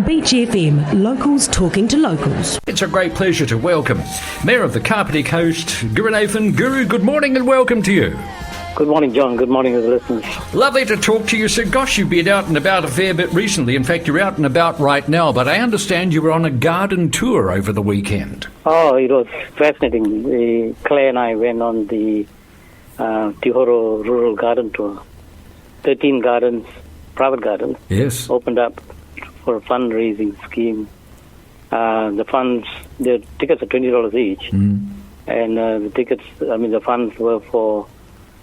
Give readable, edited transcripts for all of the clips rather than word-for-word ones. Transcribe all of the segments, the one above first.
Beach FM, locals talking to locals. It's a great pleasure to welcome Mayor of the Kapiti Coast, Gurunathan. Guru, good morning and welcome to you. Good morning, John. Good morning to the listeners. Lovely to talk to you. So, gosh, you've been out and about a fair bit recently. In fact, you're out and about right now, but I understand you were on a garden tour over the weekend. Oh, it was fascinating. Claire and I went on the Tihoro Rural Garden Tour. 13 gardens, private gardens, Yes. opened up for a fundraising scheme. The tickets are $20 each, and the funds were for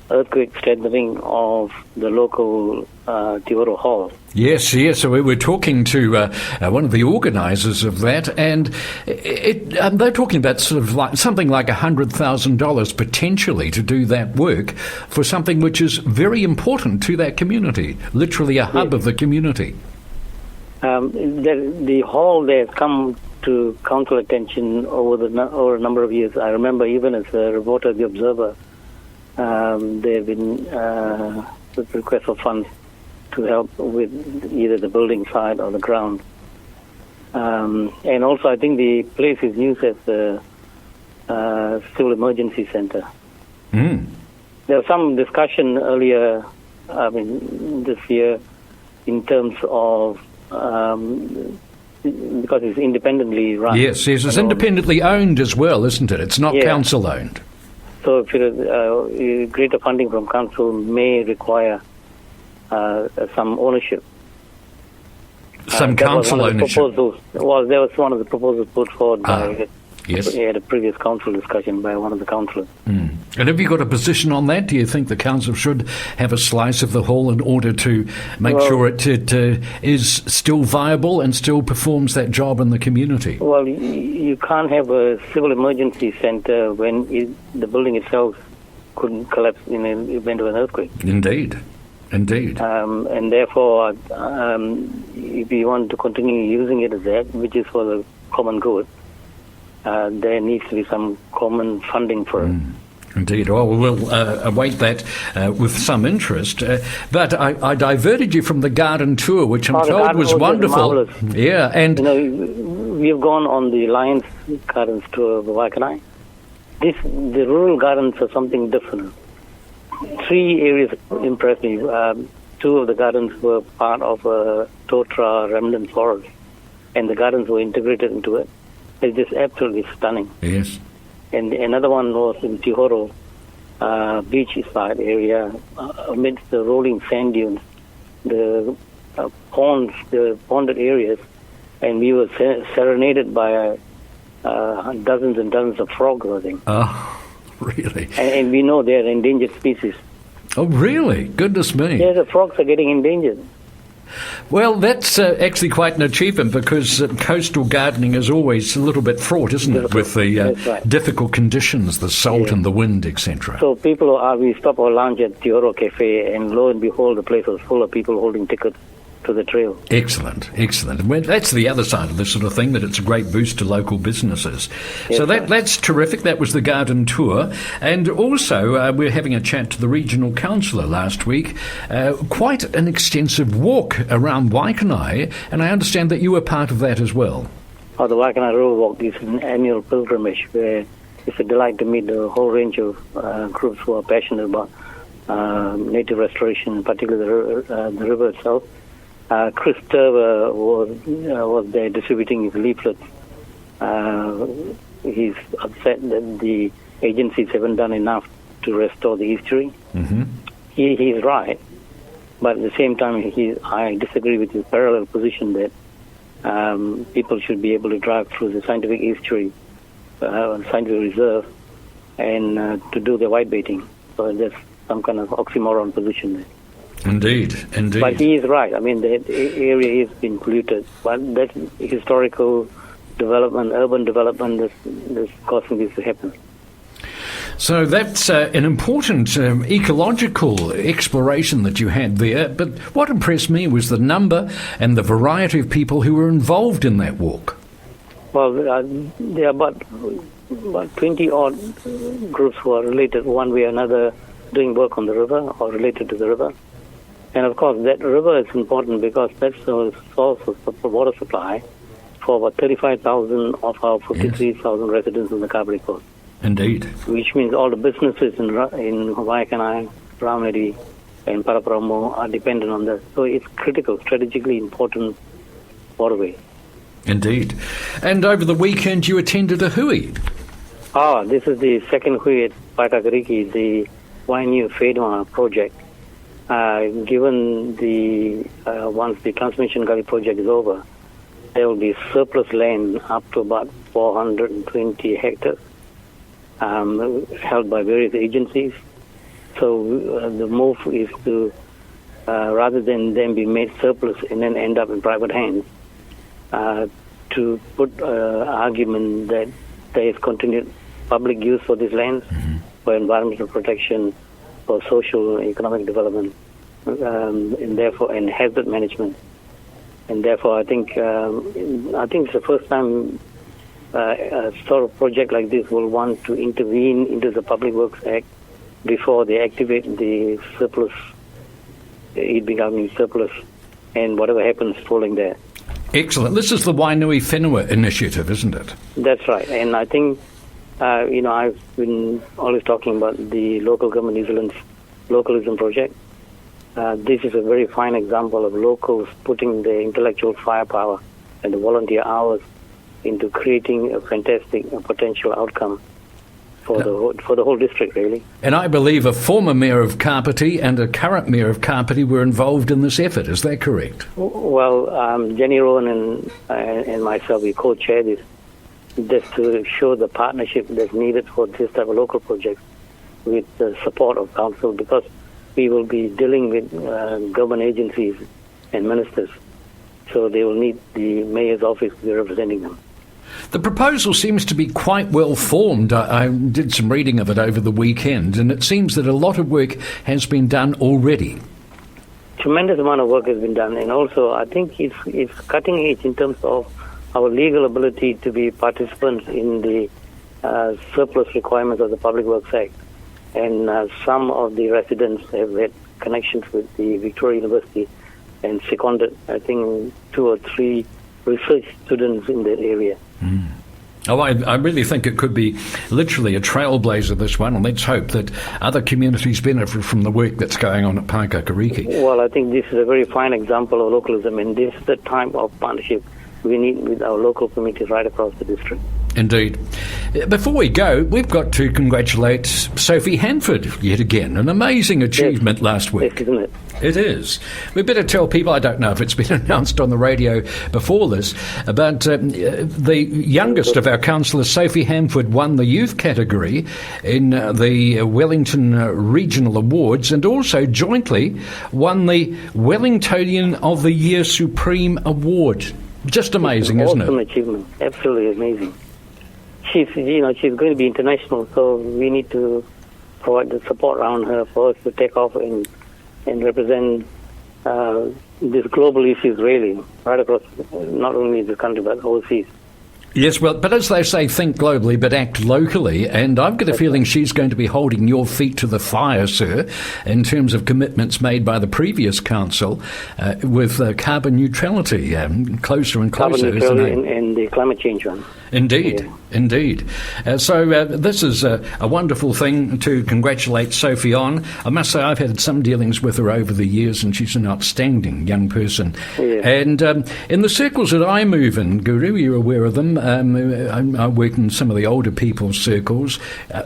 earthquake strengthening of the local Tihoro Hall. Yes. So we were talking to one of the organisers of that, and they're talking about sort of like something like $100,000 potentially to do that work for something which is very important to that community, literally a hub of the community. The hall there has come to council attention over a number of years. I remember even as a reporter at The Observer, there have been requests for funds to help with either the building side or the ground. And also, I think the place is used as the Civil Emergency Center. There was some discussion earlier, this year, in terms of because it's independently run. Yes, it's independently owned as well, isn't it? It's not council owned. So if greater funding from council may require some ownership. Some council ownership. There was one of the proposals put forward by yes. We had a previous council discussion by one of the councillors. And have you got a position on that? Do you think the council should have a slice of the hall in order to make sure it is still viable and still performs that job in the community? Well, you can't have a civil emergency centre when the building itself couldn't collapse in the event of an earthquake. Indeed. And therefore, if you want to continue using it as that, which is for the common good, there needs to be some common funding for it. Indeed. Well, we'll await that with some interest. But I diverted you from the garden tour, which I'm told was wonderful. Marvelous. Yeah, and we've gone on the Lions Gardens tour of Waikanai. The rural gardens are something different. 3 areas impressed me. 2 of the gardens were part of a Totra remnant forest, and the gardens were integrated into it. It's just absolutely stunning. Yes. And another one was in Tihoro beachside area, amidst the rolling sand dunes, the ponds, the ponded areas, and we were serenaded by dozens and dozens of frogs, I think. Oh, really? And we know they're endangered species. Oh, really? Goodness me. Yeah, the frogs are getting endangered. Well, that's actually quite an achievement because coastal gardening is always a little bit fraught, isn't it, with the difficult conditions, the salt and the wind, etc. So we stop our lounge at Tihoro Cafe, and lo and behold, the place was full of people holding tickets to the trail. Excellent. Well, that's the other side of this sort of thing, that it's a great boost to local businesses. Yes, so that's terrific. That was the garden tour. And also, we're having a chat to the regional councillor last week. Quite an extensive walk around Waikanai, and I understand that you were part of that as well. The Waikanai River Walk is an annual pilgrimage where it's a delight to meet a whole range of groups who are passionate about native restoration, particularly the river itself. Chris Turver was there distributing his leaflets. He's upset that the agencies haven't done enough to restore the estuary. He's right, but at the same time, I disagree with his parallel position that people should be able to drive through the scientific estuary, scientific reserve, and to do their whitebaiting. So there's some kind of oxymoron position there. Indeed. But he is right. I mean, the area has been polluted, but that's historical development, urban development that's causing this to happen. So that's an important ecological exploration that you had there. But what impressed me was the number and the variety of people who were involved in that walk. Well, there are about 20-odd groups who are related one way or another, doing work on the river or related to the river. And of course, that river is important because that's the source of water supply for about 35,000 of our 53,000 residents on the Kapiti coast. Indeed. Which means all the businesses in Waikanai, Ramedi, and Paraparamo are dependent on that. So it's critical, strategically important waterway. Indeed. And over the weekend you attended a hui. This is the second hui at Paitakariki, the Wainu Fedma project. Given the once the transmission gully project is over, there will be surplus land up to about 420 hectares held by various agencies. So the move is to, rather than them be made surplus and then end up in private hands, to put argument that there is continued public use for this land, for environmental protection, for social and economic development, and therefore and hazard management. And therefore, I think it's the first time a sort of project like this will want to intervene into the Public Works Act before they activate the surplus, it becoming surplus, and whatever happens following that. Excellent. This is the Wainui Whenua initiative, isn't it? That's right. And I think, I've been always talking about the local government New Zealand's localism project. This is a very fine example of locals putting their intellectual firepower and the volunteer hours into creating a fantastic potential outcome for the whole district, really. And I believe a former mayor of Kapiti and a current mayor of Kapiti were involved in this effort. Is that correct? Well, Jenny Rowan and myself, we co-chair this, just to show the partnership that's needed for this type of local projects with the support of council, because we will be dealing with government agencies and ministers, so they will need the mayor's office to be representing them. The proposal seems to be quite well formed. I did some reading of it over the weekend, and it seems that a lot of work has been done already. Tremendous amount of work has been done, and also I think it's cutting edge in terms of our legal ability to be participants in the surplus requirements of the Public Works Act. And some of the residents have had connections with the Victoria University and seconded, I think, 2 or 3 research students in that area. Oh, I really think it could be literally a trailblazer, this one, and let's hope that other communities benefit from the work that's going on at Paitakariki. Well, I think this is a very fine example of localism, and this is the type of partnership we need with our local communities right across the district. Indeed. Before we go, we've got to congratulate Sophie Hanford yet again. An amazing achievement last week. Yes, isn't it? It is. We better tell people, I don't know if it's been announced on the radio before this, but the youngest of our councillors, Sophie Hanford, won the youth category in the Wellington Regional Awards, and also jointly won the Wellingtonian of the Year Supreme Award. Just amazing, isn't it? Awesome achievement. Absolutely amazing. She's going to be international, so we need to provide the support around her for us to take off and represent these global issues, really, right across not only the country but overseas. Yes, well, but as they say, think globally but act locally, and I've got a feeling she's going to be holding your feet to the fire, sir, in terms of commitments made by the previous council with carbon neutrality, closer and closer. Carbon neutrality and the climate change one. Indeed, yeah. Indeed. So this is a wonderful thing to congratulate Sophie on. I must say I've had some dealings with her over the years, and she's an outstanding young person. Yeah. And in the circles that I move in, Guru, you're aware of them, I work in some of the older people's circles.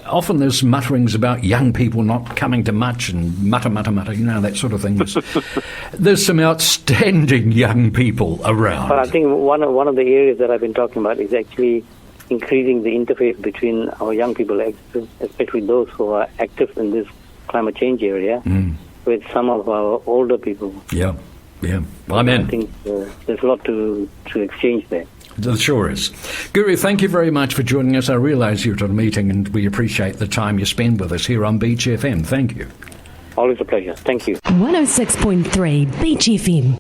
Often there's mutterings about young people not coming to much and mutter, that sort of thing. There's some outstanding young people around. But I think one of the areas that I've been talking about is actually increasing the interface between our young people, especially those who are active in this climate change area, with some of our older people. Yeah. I'm in. I think there's a lot to exchange there. There sure is. Guru, thank you very much for joining us. I realise you're at a meeting and we appreciate the time you spend with us here on Beach FM. Thank you. Always a pleasure. Thank you. 106.3 Beach FM.